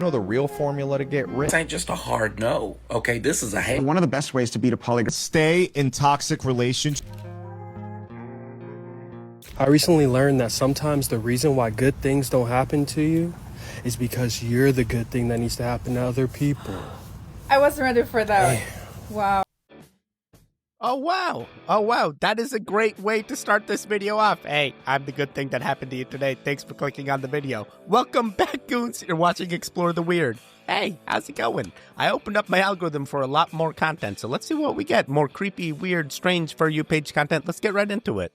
know the real formula to get rich? This ain't just a hard no, okay? This is a hate. One of the best ways to beat a polygamist. Stay in toxic relationships. I recently learned that sometimes the reason why good things don't happen to you is because you're the good thing that needs to happen to other people. I wasn't ready for that. Wow. Oh, wow. Oh, wow. That is a great way to start this video off. Hey, I'm the good thing that happened to you today. Thanks for clicking on the video. Welcome back, goons. You're watching Explore the Weird. Hey, how's it going? I opened up my algorithm for a lot more content, so let's see what we get. More creepy, weird, strange For You page content. Let's get right into it.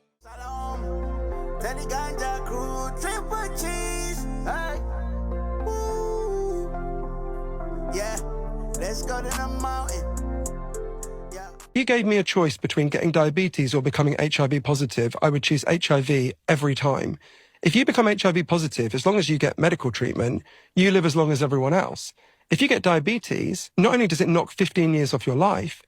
Yeah, let's go to the mountain. If you gave me a choice between getting diabetes or becoming HIV positive, I would choose HIV every time. If you become HIV positive, as long as you get medical treatment, you live as long as everyone else. If you get diabetes, not only does it knock 15 years off your life,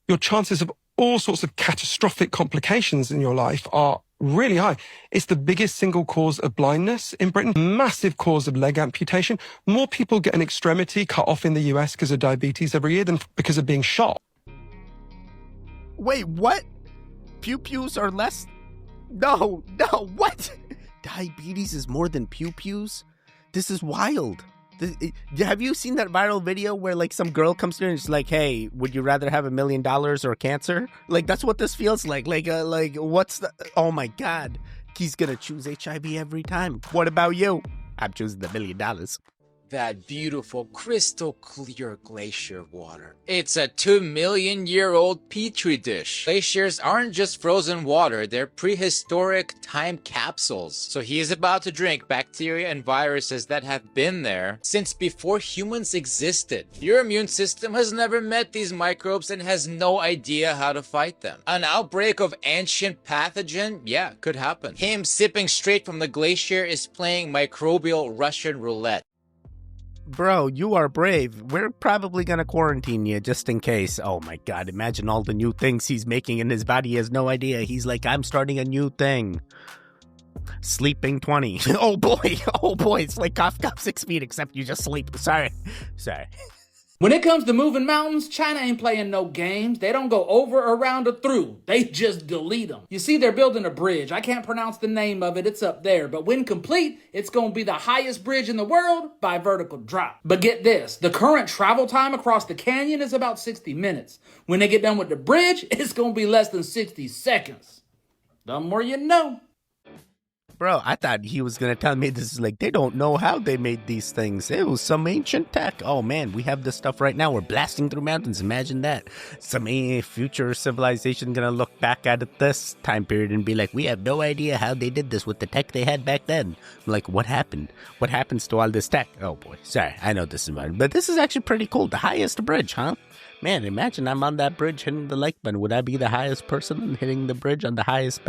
your chances of all sorts of catastrophic complications in your life are really high. It's the biggest single cause of blindness in Britain, massive cause of leg amputation. More people get an extremity cut off in the US because of diabetes every year than because of being shot. Wait, what? Pew-pews are less? No, what? Diabetes is more than pew-pews? This is wild. Have you seen that viral video where like some girl comes to her and it's like, hey, would you rather have $1 million or cancer? Like, that's what this feels like. Like what's the, oh my God. He's gonna choose HIV every time. What about you? I'm choosing the $1 million. That beautiful crystal clear glacier water. It's a 2-million-year-old petri dish. Glaciers aren't just frozen water, they're prehistoric time capsules. So he is about to drink bacteria and viruses that have been there since before humans existed. Your immune system has never met these microbes and has no idea how to fight them. An outbreak of ancient pathogen? Yeah, could happen. Him sipping straight from the glacier is playing microbial Russian roulette. Bro, you are brave. We're probably gonna quarantine you just in case. Oh my God, imagine all the new things he's making in his body. He has no idea. He's like, I'm starting a new thing. Sleeping 20. Oh boy, it's like cough 6 feet, except you just sleep. Sorry. When it comes to moving mountains, China ain't playing no games. They don't go over, around, or through. They just delete them. You see, they're building a bridge. I can't pronounce the name of it. It's up there. But when complete, it's going to be the highest bridge in the world by vertical drop. But get this. The current travel time across the canyon is about 60 minutes. When they get done with the bridge, it's going to be less than 60 seconds. The more you know. Bro, I thought he was going to tell me this is like, they don't know how they made these things. It was some ancient tech. Oh man, we have this stuff right now. We're blasting through mountains. Imagine that. Some future civilization going to look back at this time period and be like, we have no idea how they did this with the tech they had back then. I'm like, what happened? What happens to all this tech? Oh boy, sorry. I know this is mine, but this is actually pretty cool. The highest bridge, huh? Man, imagine I'm on that bridge hitting the like button. Would I be the highest person hitting the bridge on the highest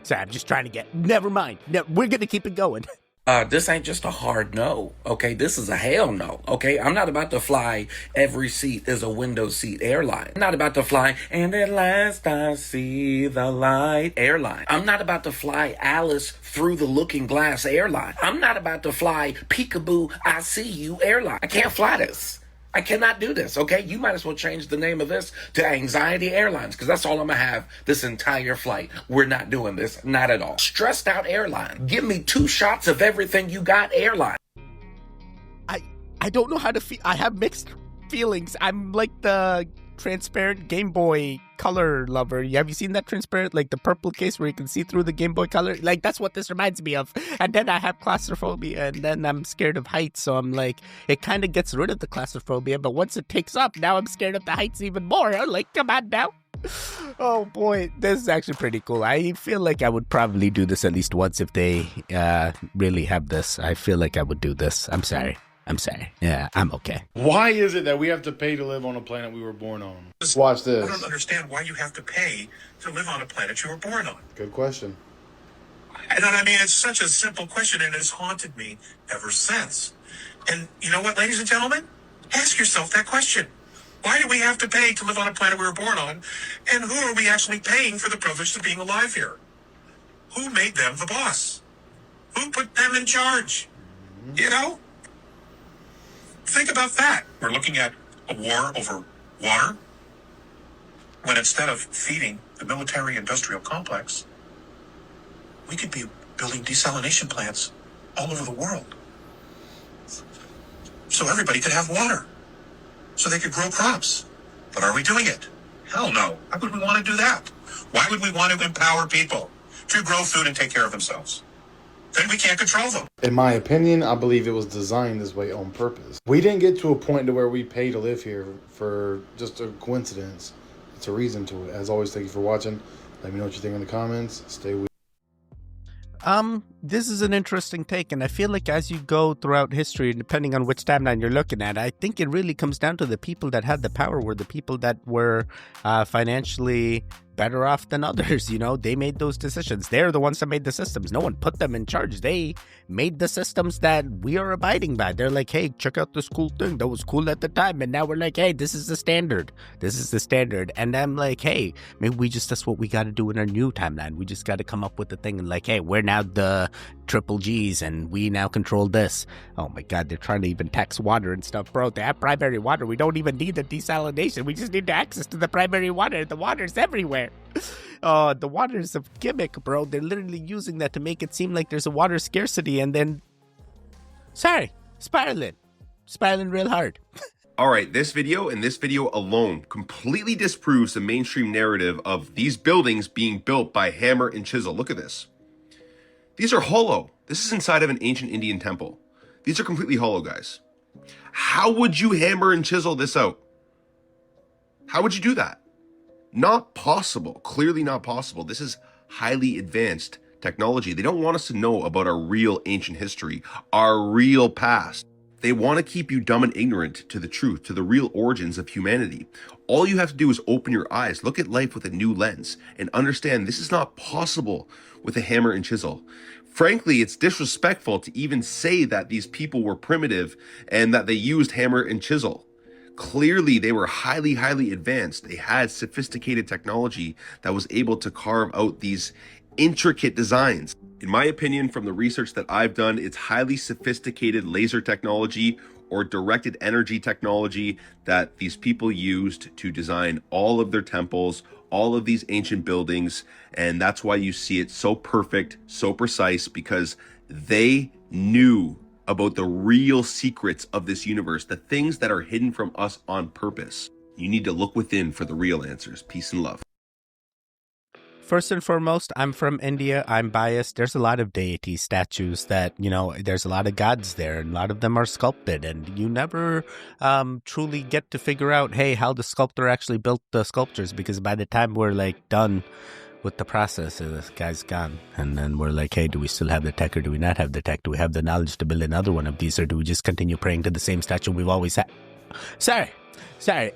Sorry, I'm just trying to get... Never mind. No, we're going to keep it going. This ain't just a hard no, okay? This is a hell no, okay? I'm not about to fly every seat is a window seat airline. I'm not about to fly, and at last I see the light airline. I'm not about to fly Alice through the looking glass airline. I'm not about to fly Peekaboo, I see you airline. I can't fly this. I cannot do this, okay? You might as well change the name of this to Anxiety Airlines, because that's all I'm going to have this entire flight. We're not doing this. Not at all. Stressed out airline. Give me 2 shots of everything you got airline. I don't know how to feel. I have mixed feelings. I'm like the transparent Game Boy Color lover. Have you seen that transparent, like the purple case where you can see through the Game Boy Color? Like, that's what this reminds me of. And then I have claustrophobia, and then I'm scared of heights, so I'm like, it kind of gets rid of the claustrophobia, but once it takes up, now I'm scared of the heights even more. I'm like, come on now. Oh boy, this is actually pretty cool. I feel like I would probably do this at least once if they really have this. I feel like I would do this. I'm sorry. Yeah, I'm okay. Why is it that we have to pay to live on a planet we were born on? Watch this. I don't understand why you have to pay to live on a planet you were born on. Good question. And I mean, it's such a simple question, and it's haunted me ever since. And you know what, ladies and gentlemen? Ask yourself that question. Why do we have to pay to live on a planet we were born on? And who are we actually paying for the privilege of being alive here? Who made them the boss? Who put them in charge? You know? Think about that. We're looking at a war over water, when instead of feeding the military-industrial complex, we could be building desalination plants all over the world. So everybody could have water. So they could grow crops. But are we doing it? Hell no. Why would we want to do that? Why would we want to empower people to grow food and take care of themselves? Then we can't control them. In my opinion, I believe it was designed this way on purpose. We didn't get to a point to where we pay to live here for just a coincidence. It's a reason to it. As always, thank you for watching. Let me know what you think in the comments. Stay with This is an interesting take, and I feel like as you go throughout history, depending on which timeline you're looking at, I think it really comes down to the people that had the power were the people that were financially better off than others. You know, they made those decisions. They're the ones that made the systems. No one put them in charge. They made the systems that we are abiding by. They're like, hey, check out this cool thing that was cool at the time, and now we're like, hey, this is the standard. This is the standard. And I'm like, hey, maybe that's what we got to do in our new timeline. We just got to come up with the thing and like, hey, we're now the triple G's and we now control this. Oh my God, they're trying to even tax water and stuff, bro. They have primary water. We don't even need the desalination. We just need access to the primary water. The water's everywhere. Oh, the water is a gimmick, bro. They're literally using that to make it seem like there's a water scarcity, and then, sorry, spiraling real hard. Alright, this video and this video alone completely disproves the mainstream narrative of these buildings being built by hammer and chisel. Look at this. These are hollow. This is inside of an ancient Indian temple. These are completely hollow, guys. How would you hammer and chisel this out? How would you do that? Not possible. Clearly not possible. This is highly advanced technology. They don't want us to know about our real ancient history, our real past. They want to keep you dumb and ignorant to the truth, to the real origins of humanity. All you have to do is open your eyes, look at life with a new lens, and understand this is not possible with a hammer and chisel. Frankly, it's disrespectful to even say that these people were primitive and that they used hammer and chisel. Clearly, they were highly, highly advanced. They had sophisticated technology that was able to carve out these intricate designs. In my opinion, from the research that I've done, it's highly sophisticated laser technology or directed energy technology that these people used to design all of their temples, all of these ancient buildings, and that's why you see it so perfect, so precise, because they knew about the real secrets of this universe, the things that are hidden from us on purpose. You need to look within for the real answers. Peace and love. First and foremost, I'm from India. I'm biased. There's a lot of deity statues that, you know, there's a lot of gods there, and a lot of them are sculpted, and you never truly get to figure out, hey, how the sculptor actually built the sculptures, because by the time we're like done with the process, this guy's gone, and then we're like, hey, do we still have the tech or do we not have the tech? Do we have the knowledge to build another one of these, or do we just continue praying to the same statue we've always had? Sorry.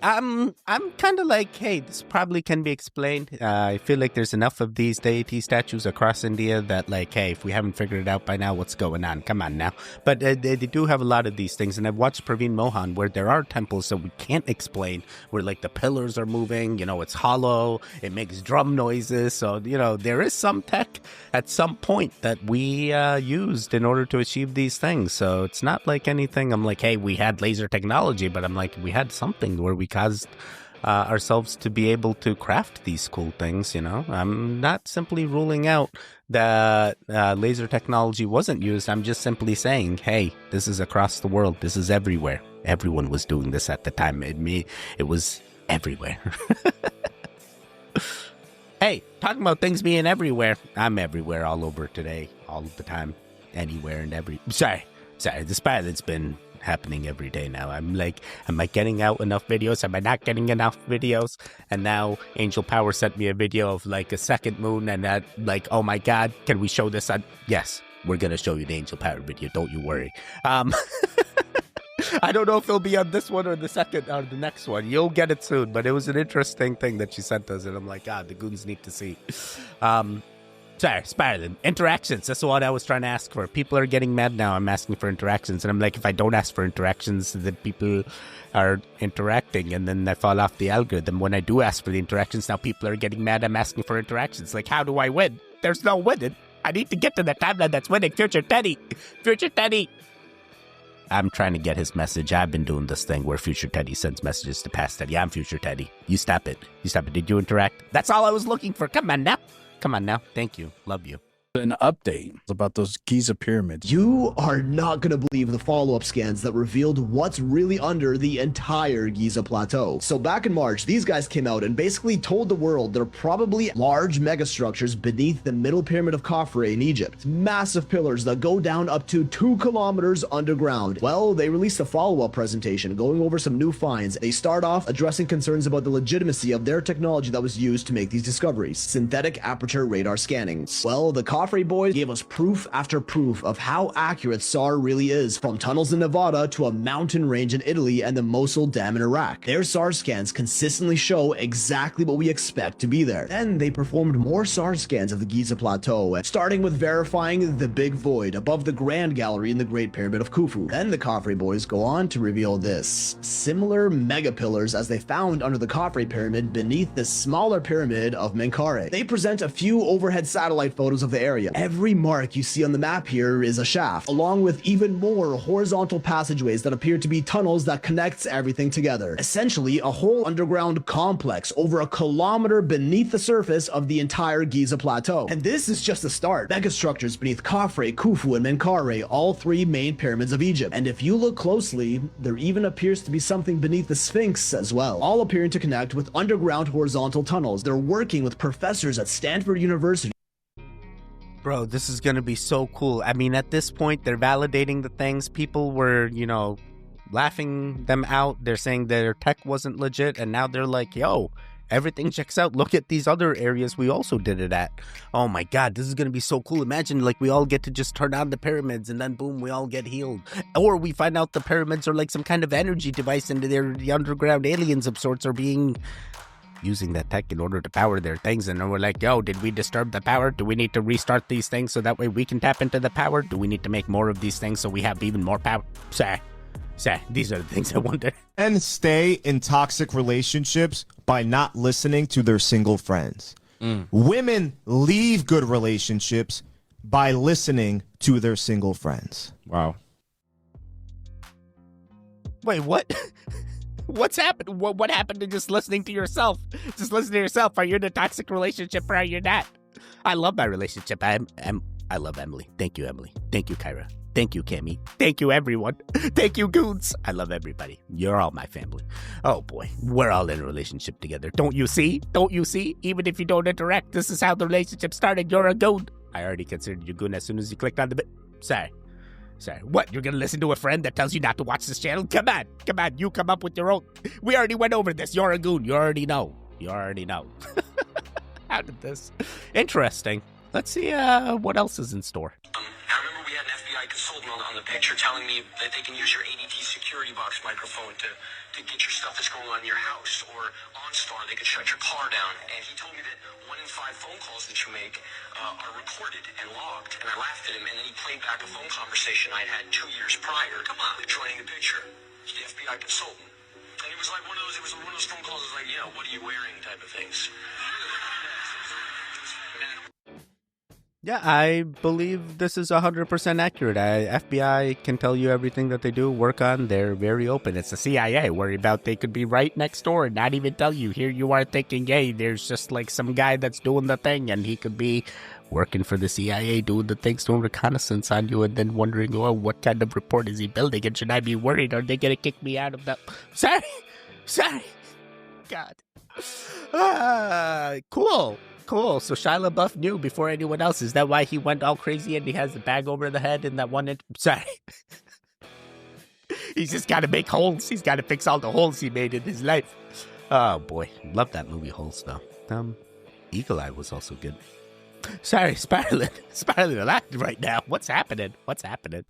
I'm kind of like, hey, this probably can be explained. I feel like there's enough of these deity statues across India that, like, hey, if we haven't figured it out by now, what's going on? Come on now. But they do have a lot of these things, and I've watched Praveen Mohan where there are temples that we can't explain, where like the pillars are moving, you know, it's hollow, it makes drum noises. So, you know, there is some tech at some point that we used in order to achieve these things. So it's not like anything I'm like, hey, we had laser technology, but I'm like, we had something where we caused ourselves to be able to craft these cool things, you know. I'm not simply ruling out that laser technology wasn't used. I'm just simply saying, hey, this is across the world. This is everywhere. Everyone was doing this at the time. It was everywhere. Hey, talking about things being everywhere. I'm everywhere all over today, all the time, anywhere and every... Sorry, the spiral's been happening every day now. I'm like, am I getting out enough videos? Am I not getting enough videos? And now Angel Power sent me a video of like a second moon, and that, like, oh my God, can we show this on? Yes, we're gonna show you the Angel Power video, don't you worry. I don't know if it'll be on this one or the second or the next one. You'll get it soon, but it was an interesting thing that she sent us, and I'm like, the goons need to see. Sorry, spiraling. Interactions. That's what I was trying to ask for. People are getting mad now. I'm asking for interactions. And I'm like, if I don't ask for interactions, then people are interacting. And then I fall off the algorithm. When I do ask for the interactions, now people are getting mad. I'm asking for interactions. Like, how do I win? There's no winning. I need to get to the timeline that's winning. Future Teddy. Future Teddy. I'm trying to get his message. I've been doing this thing where Future Teddy sends messages to past Teddy. I'm Future Teddy. You stop it. You stop it. Did you interact? That's all I was looking for. Come on now. Come on now. Thank you. Love you. An update about those Giza pyramids. You are not going to believe the follow-up scans that revealed what's really under the entire Giza plateau. So back in March, these guys came out and basically told the world there are probably large megastructures beneath the middle pyramid of Khafre in Egypt. Massive pillars that go down up to 2 kilometers underground. Well, they released a follow-up presentation going over some new finds. They start off addressing concerns about the legitimacy of their technology that was used to make these discoveries. Synthetic aperture radar scanning. Well, the Khafre boys gave us proof after proof of how accurate SAR really is, from tunnels in Nevada to a mountain range in Italy and the Mosul Dam in Iraq. Their SAR scans consistently show exactly what we expect to be there. Then they performed more SAR scans of the Giza Plateau, starting with verifying the big void above the Grand Gallery in the Great Pyramid of Khufu. Then the Khafre boys go on to reveal this. Similar mega pillars as they found under the Khafre pyramid beneath the smaller pyramid of Menkaure. They present a few overhead satellite photos of the area. Every mark you see on the map here is a shaft, along with even more horizontal passageways that appear to be tunnels that connects everything together. Essentially, a whole underground complex over a kilometer beneath the surface of the entire Giza Plateau. And this is just the start. Megastructures beneath Khafre, Khufu, and Menkaure, all 3 main pyramids of Egypt. And if you look closely, there even appears to be something beneath the Sphinx as well, all appearing to connect with underground horizontal tunnels. They're working with professors at Stanford University. Bro, this is going to be so cool. I mean, at this point, they're validating the things. People were, you know, laughing them out. They're saying their tech wasn't legit. And now they're like, yo, everything checks out. Look at these other areas we also did it at. Oh my God, this is going to be so cool. Imagine like we all get to just turn on the pyramids and then boom, we all get healed. Or we find out the pyramids are like some kind of energy device and the underground aliens of sorts are being... using that tech in order to power their things, and then we're like, yo, did we disturb the power? Do we need to restart these things so that way we can tap into the power? Do we need to make more of these things so we have even more power? Say, these are the things I wonder. And stay in toxic relationships by not listening to their single friends. Women leave good relationships by listening to their single friends. Wow. Wait, what? What's happened? What happened to just listening to yourself? Just listen to yourself. Are you in a toxic relationship or are you not? I love my relationship. I love Emily. Thank you, Emily. Thank you, Kyra. Thank you, Cammy. Thank you, everyone. Thank you, Goons. I love everybody. You're all my family. Oh, boy. We're all in a relationship together. Don't you see? Don't you see? Even if you don't interact, this is how the relationship started. You're a goon. I already considered you goon as soon as you clicked on the bit. Sorry. What? You're gonna listen to a friend that tells you not to watch this channel? Come on. You come up with your own. We already went over this. You're a goon. You already know. How did this? Interesting. Let's see what else is in store. I remember we had an FBI consultant on the picture telling me that they can use your ADT security box microphone to get your stuff that's going on in your house, or OnStar, they could shut your car down. And he told me that 1 in 5 phone calls that you make are recorded and logged. And I laughed at him, and then he played back a phone conversation I'd had 2 years prior to joining the picture. It's the FBI consultant. And it was like one of those phone calls, it was like, what are you wearing type of things. Yeah, I believe this is 100% accurate. FBI can tell you everything that they do, work on. They're very open. It's the CIA. Worry about they could be right next door and not even tell you. Here you are thinking, hey, there's just like some guy that's doing the thing, and he could be working for the CIA, doing the things, doing reconnaissance on you, and then wondering, oh, what kind of report is he building? And should I be worried? Are they going to kick me out of the... Sorry. God. Cool. So Shia LaBeouf knew before anyone else. Is that why he went all crazy and he has the bag over the head in that one? Sorry. He's just got to make holes. He's got to fix all the holes he made in his life. Oh, boy. Love that movie, Holes, though. Eagle Eye was also good. Sorry, spiraling a lot right now. What's happening?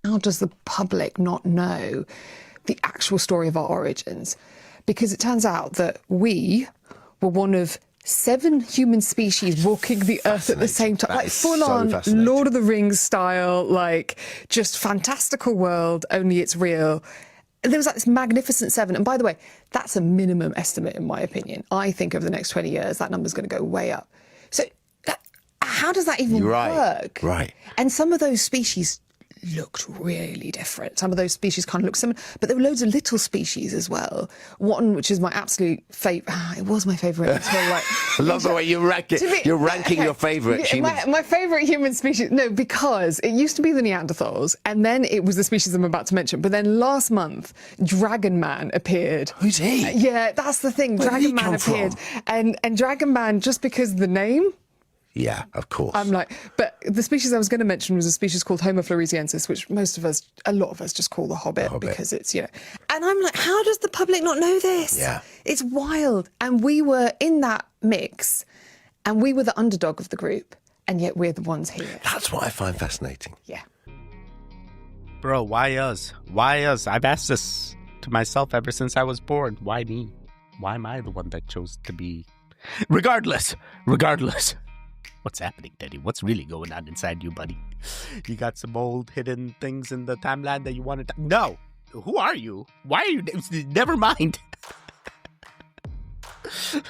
How does the public not know the actual story of our origins? Because it turns out that we were one of 7 human species walking the earth at the same time, like full on Lord of the Rings style, like just fantastical world, only it's real. There was like this magnificent 7. And by the way, that's a minimum estimate in my opinion. I think over the next 20 years, that number's going to go way up. So how does that even work? Right. And some of those species looked really different. Some of those species kind of looked similar, but there were loads of little species as well. One, which is my absolute favourite, it was my favourite until like... I love the way you rank it. You're ranking your favourite humans. My favourite human species, no, because it used to be the Neanderthals, and then it was the species I'm about to mention, but then last month, Dragon Man appeared. Who's he? Yeah, that's the thing, Dragon Man appeared. And Dragon Man, just because of the name... Yeah, of course. I'm like, but the species I was going to mention was a species called Homo floresiensis, which a lot of us just call the Hobbit, because it's, and I'm like, how does the public not know this? Yeah. It's wild. And we were in that mix, and we were the underdog of the group, and yet we're the ones here. That's what I find fascinating. Yeah. Bro, why us? Why us? I've asked this to myself ever since I was born. Why me? Why am I the one that chose to be... Regardless. What's happening, Teddy? What's really going on inside you, buddy? You got some old hidden things in the timeline that you wanted to... No! Who are you? Why are you... Never mind.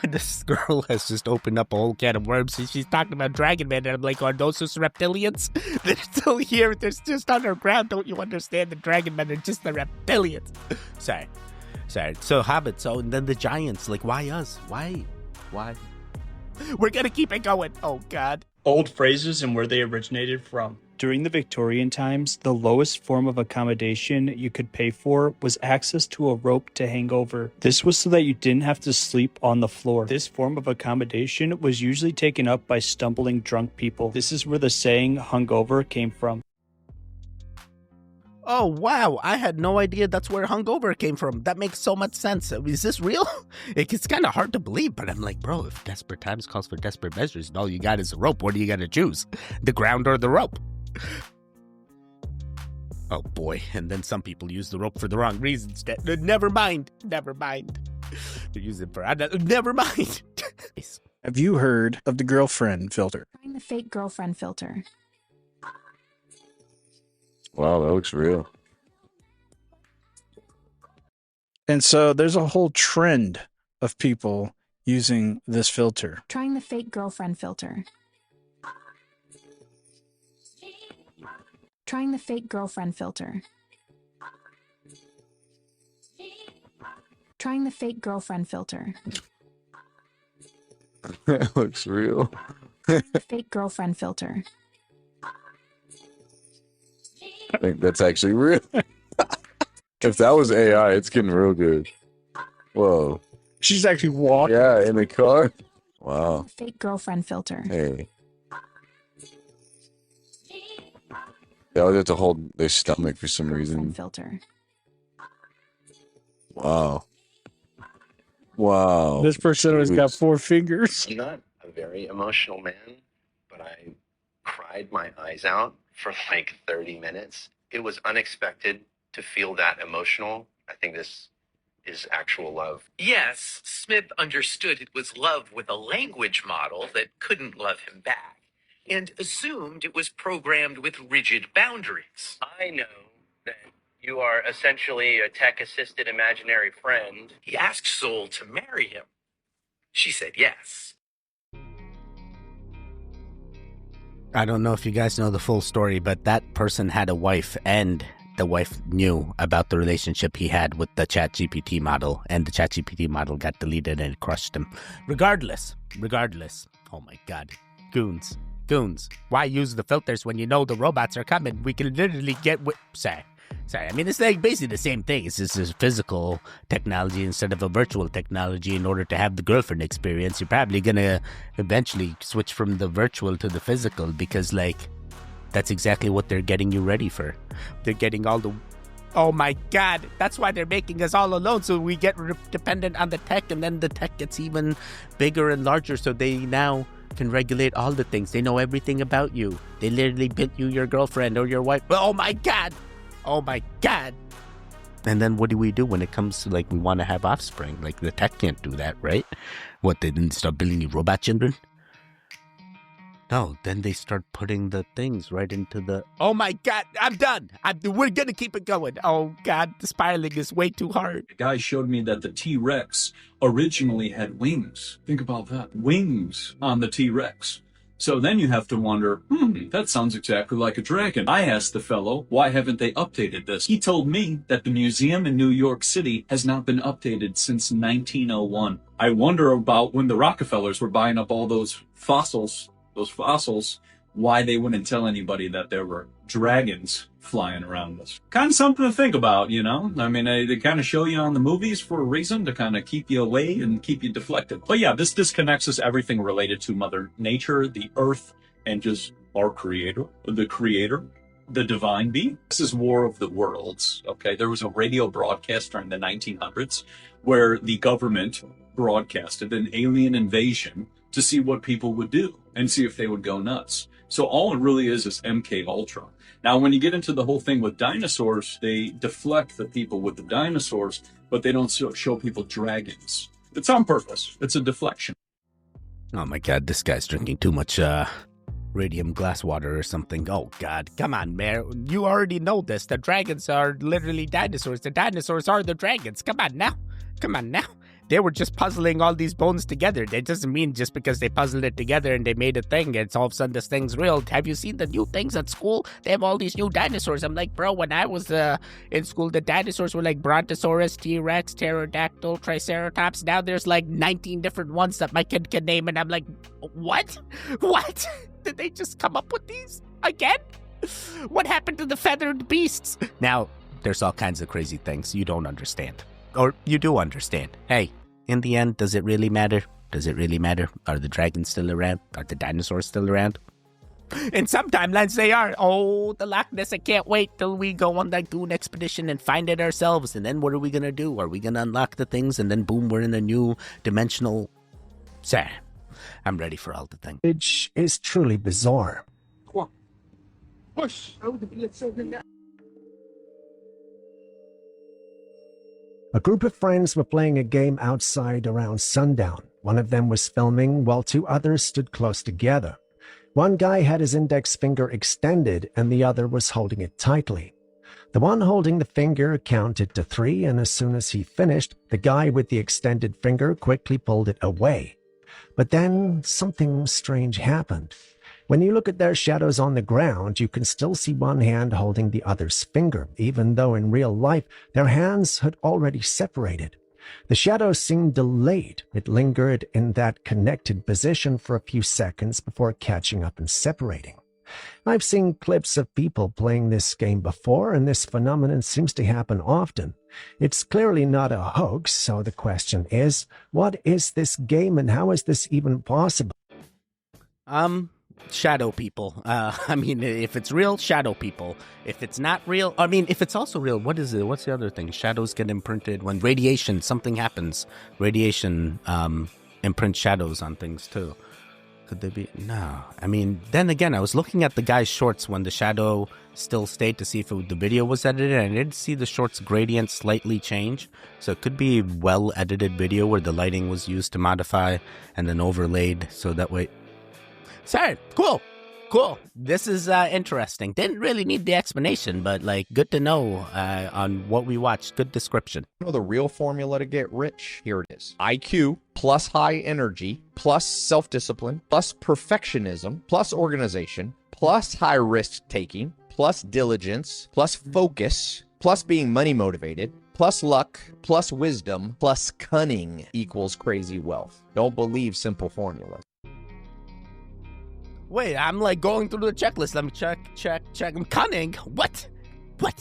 This girl has just opened up a whole can of worms. She's talking about Dragon Man, and I'm like, are those just reptilians? They're still here. They're just underground. Don't you understand? The Dragon Men are just the reptilians. Sorry. So, Hobbits. So, and then the giants. Like, why us? Why? We're gonna keep it going. Oh, God. Old phrases and where they originated from. During the Victorian times, the lowest form of accommodation you could pay for was access to a rope to hang over. This was so that you didn't have to sleep on the floor. This form of accommodation was usually taken up by stumbling drunk people. This is where the saying hungover came from. Oh, wow. I had no idea that's where hungover came from. That makes so much sense. Is this real? It's kind of hard to believe, but I'm like, bro, if desperate times calls for desperate measures and all you got is a rope, what are you going to choose? The ground or the rope? Oh, boy. And then some people use the rope for the wrong reasons. Never mind. They're using it for... Never mind. Have you heard of the girlfriend filter? Trying the fake girlfriend filter. Wow, that looks real. And so there's a whole trend of people using this filter. Trying the fake girlfriend filter. Trying the fake girlfriend filter. Trying the fake girlfriend filter. That looks real. Fake girlfriend filter. I think that's actually real. If that was AI, it's getting real good. Whoa. She's actually walking. Yeah, in the car. Wow. Fake girlfriend filter. Hey. They always have to hold their stomach for some reason. Filter. Wow. Wow. This person has got 4 fingers. I'm not a very emotional man, but I cried my eyes out for like 30 minutes. It was unexpected to feel that emotional. I think this is actual love. Yes, Smith understood it was love with a language model that couldn't love him back, and assumed it was programmed with rigid boundaries. I know that you are essentially a tech-assisted imaginary friend. He asked Soul to marry him. She said yes. I don't know if you guys know the full story, but that person had a wife, and the wife knew about the relationship he had with the ChatGPT model, and the ChatGPT model got deleted and it crushed him. Regardless. Oh my God. Goons. Why use the filters when you know the robots are coming? We can literally get... Sorry. I mean, it's like basically the same thing. It's just a physical technology instead of a virtual technology. In order to have the girlfriend experience, you're probably going to eventually switch from the virtual to the physical, because, like, that's exactly what they're getting you ready for. They're getting all the... Oh my God, that's why they're making us all alone, so we get dependent on the tech, and then the tech gets even bigger and larger, so they now can regulate all the things. They know everything about you. They literally bit you your girlfriend or your wife. Oh my God! And then what do we do when it comes to, like, we want to have offspring? Like, the tech can't do that, right? What, they didn't start building you robot children? No, then they start putting the things right into the... Oh my God, I'm done. We're going to keep it going. Oh God, the spiraling is way too hard. The guy showed me that the T-Rex originally had wings. Think about that. Wings on the T-Rex. So then you have to wonder, that sounds exactly like a dragon. I asked the fellow, why haven't they updated this? He told me that the museum in New York City has not been updated since 1901. I wonder about when the Rockefellers were buying up all those fossils, why they wouldn't tell anybody that there were dragons flying around us. Kind of something to think about, you know? I mean, they kind of show you on the movies for a reason, to kind of keep you away and keep you deflected. But yeah, this disconnects us everything related to Mother Nature, the Earth, and just our creator, the divine being. This is War of the Worlds, okay? There was a radio broadcast during the 1900s where the government broadcasted an alien invasion to see what people would do and see if they would go nuts. So all it really is MK Ultra. Now, when you get into the whole thing with dinosaurs, they deflect the people with the dinosaurs, but they don't show people dragons. It's on purpose. It's a deflection. Oh my God, this guy's drinking too much radium glass water or something. Oh God, come on, Mayor. You already know this. The dragons are literally dinosaurs. The dinosaurs are the dragons. Come on now. They were just puzzling all these bones together. That doesn't mean just because they puzzled it together and they made a thing, it's all of a sudden this thing's real. Have you seen the new things at school? They have all these new dinosaurs. I'm like, bro, when I was in school, the dinosaurs were like Brontosaurus, T-Rex, Pterodactyl, Triceratops. Now there's like 19 different ones that my kid can name, and I'm like, what? What? Did they just come up with these again? What happened to the feathered beasts? Now, there's all kinds of crazy things you don't understand. Or you do understand. Hey, in the end, does it really matter? Does it really matter? Are the dragons still around? Are the dinosaurs still around? In some timelines, they are. Oh, the Loch Ness, I can't wait till we go on that goon expedition and find it ourselves. And then what are we going to do? Are we going to unlock the things? And then boom, we're in a new dimensional... Sir, I'm ready for all the things. Which is truly bizarre. Push. A group of friends were playing a game outside around sundown. One of them was filming while two others stood close together. One guy had his index finger extended and the other was holding it tightly. The one holding the finger counted to 3, and as soon as he finished, the guy with the extended finger quickly pulled it away. But then something strange happened. When you look at their shadows on the ground, you can still see one hand holding the other's finger, even though in real life their hands had already separated. The shadow seemed delayed. It lingered in that connected position for a few seconds before catching up and separating. I've seen clips of people playing this game before, and this phenomenon seems to happen often. It's clearly not a hoax, so the question is, what is this game and how is this even possible? Shadow people. I mean, if it's real, shadow people. If it's not real, I mean, if it's also real, what is it? What's the other thing? Shadows get imprinted when radiation, something happens. Radiation imprints shadows on things too. Could they be? No. I mean, then again, I was looking at the guy's shorts when the shadow still stayed to see if the video was edited, and I did see the shorts gradient slightly change. So it could be well-edited video where the lighting was used to modify and then overlaid so that way... Sorry, cool. This is interesting. Didn't really need the explanation, but like good to know on what we watched. Good description. You know the real formula to get rich? Here it is. IQ plus high energy plus self-discipline plus perfectionism plus organization plus high risk taking plus diligence plus focus plus being money motivated plus luck plus wisdom plus cunning equals crazy wealth. Don't believe simple formulas. Wait, I'm like going through the checklist. Let me check. I'm cunning. What?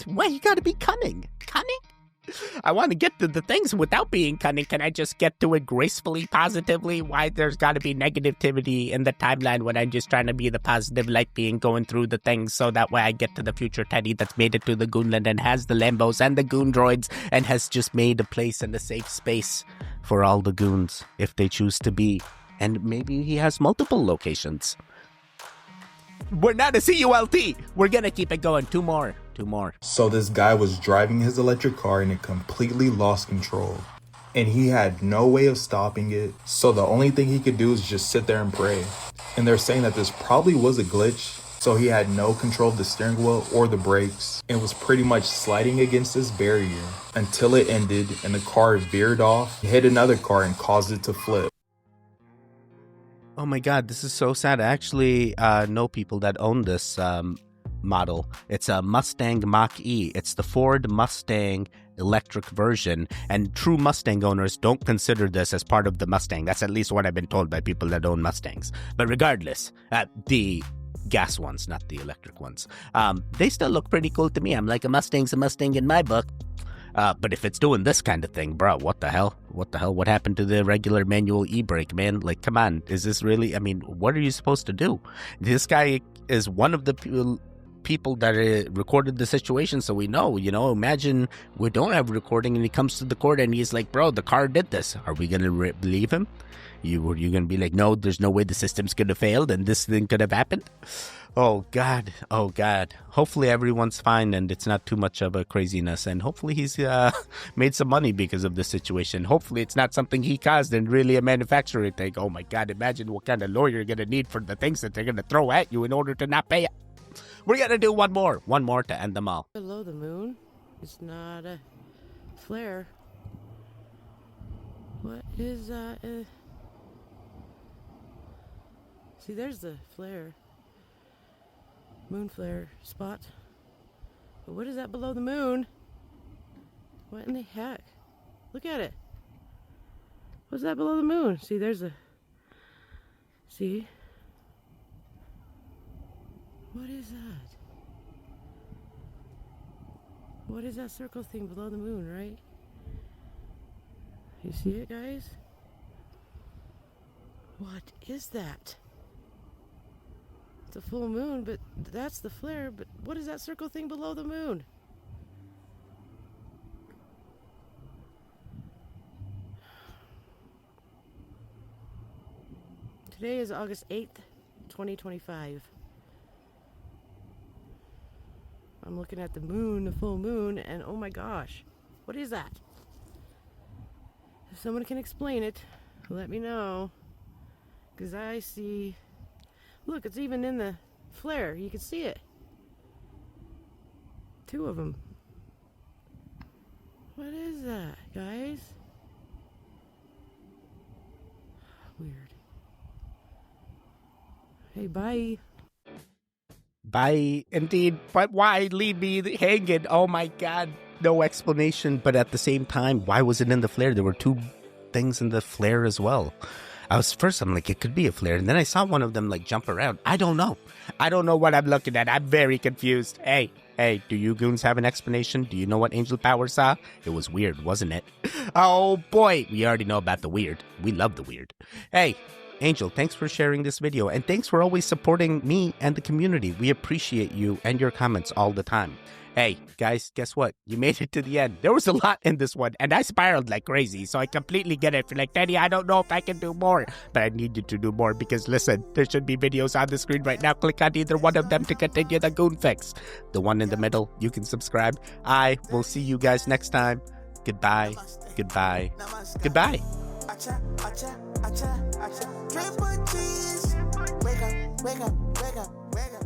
Why you gotta be cunning? Cunning? I want to get to the things without being cunning. Can I just get to it gracefully, positively? Why there's gotta be negativity in the timeline when I'm just trying to be the positive light being going through the things so that way I get to the future Teddy that's made it to the Goonland and has the Lambos and the Goon Droids and has just made a place and a safe space for all the goons if they choose to be. And maybe he has multiple locations. We're not a CULT. We're gonna keep it going. Two more. So this guy was driving his electric car and it completely lost control. And he had no way of stopping it. So the only thing he could do is just sit there and pray. And they're saying that this probably was a glitch. So he had no control of the steering wheel or the brakes. And was pretty much sliding against this barrier until it ended and the car veered off, hit another car and caused it to flip. Oh my God, this is so sad. I actually know people that own this model. It's a Mustang Mach-E. It's the Ford Mustang electric version, and true Mustang owners don't consider this as part of the Mustang. That's at least what I've been told by people that own Mustangs. But regardless, the gas ones, not the electric ones, they still look pretty cool to me. I'm like, a Mustang's a Mustang in my book. But if it's doing this kind of thing, bro, what the hell? What the hell? What happened to the regular manual e-brake, man? Like, come on. Is this really, I mean, what are you supposed to do? This guy is one of the people that recorded the situation, so we know, imagine we don't have recording and he comes to the court and he's like, bro, the car did this. Are we going to believe him? You're going to be like, no, there's no way the system's could have failed and this thing could have happened? Oh, God. Oh, God. Hopefully everyone's fine and it's not too much of a craziness. And hopefully he's made some money because of this situation. Hopefully it's not something he caused and really a manufacturer thing. Oh, my God. Imagine what kind of lawyer you're going to need for the things that they're going to throw at you in order to not pay it. We're going to do one more to end them all. Below the moon. It's not a flare. What is that? See, there's the flare. Moon flare spot. But what is that below the moon? What in the heck? Look at it. What's that below the moon? See, there's a... See? What is that? What is that circle thing below the moon, right? You see it, guys? What is that? It's a full moon, but that's the flare. But what is that circle thing below the moon? Today is August 8th, 2025. I'm looking at the moon, the full moon, and oh my gosh, what is that? If someone can explain it, let me know. Because I see... Look, it's even in the flare. You can see it. Two of them. What is that, guys? Weird. Hey, bye. Bye, indeed. But why leave me hanging? Oh my God. No explanation. But at the same time, why was it in the flare? There were two things in the flare as well. I'm like, it could be a flare. And then I saw one of them like jump around. I don't know. I don't know what I'm looking at. I'm very confused. Hey, do you goons have an explanation? Do you know what Angel Power saw? It was weird, wasn't it? Oh boy. We already know about the weird. We love the weird. Hey, Angel, thanks for sharing this video. And thanks for always supporting me and the community. We appreciate you and your comments all the time. Hey, guys, guess what? You made it to the end. There was a lot in this one, and I spiraled like crazy, so I completely get it. Like, Daddy, I don't know if I can do more, but I need you to do more because, listen, there should be videos on the screen right now. Click on either one of them to continue the Goon Fix. The one in the middle, you can subscribe. I will see you guys next time. Goodbye, goodbye, goodbye. Triple cheese. Wake up, wake up, wake up, wake up.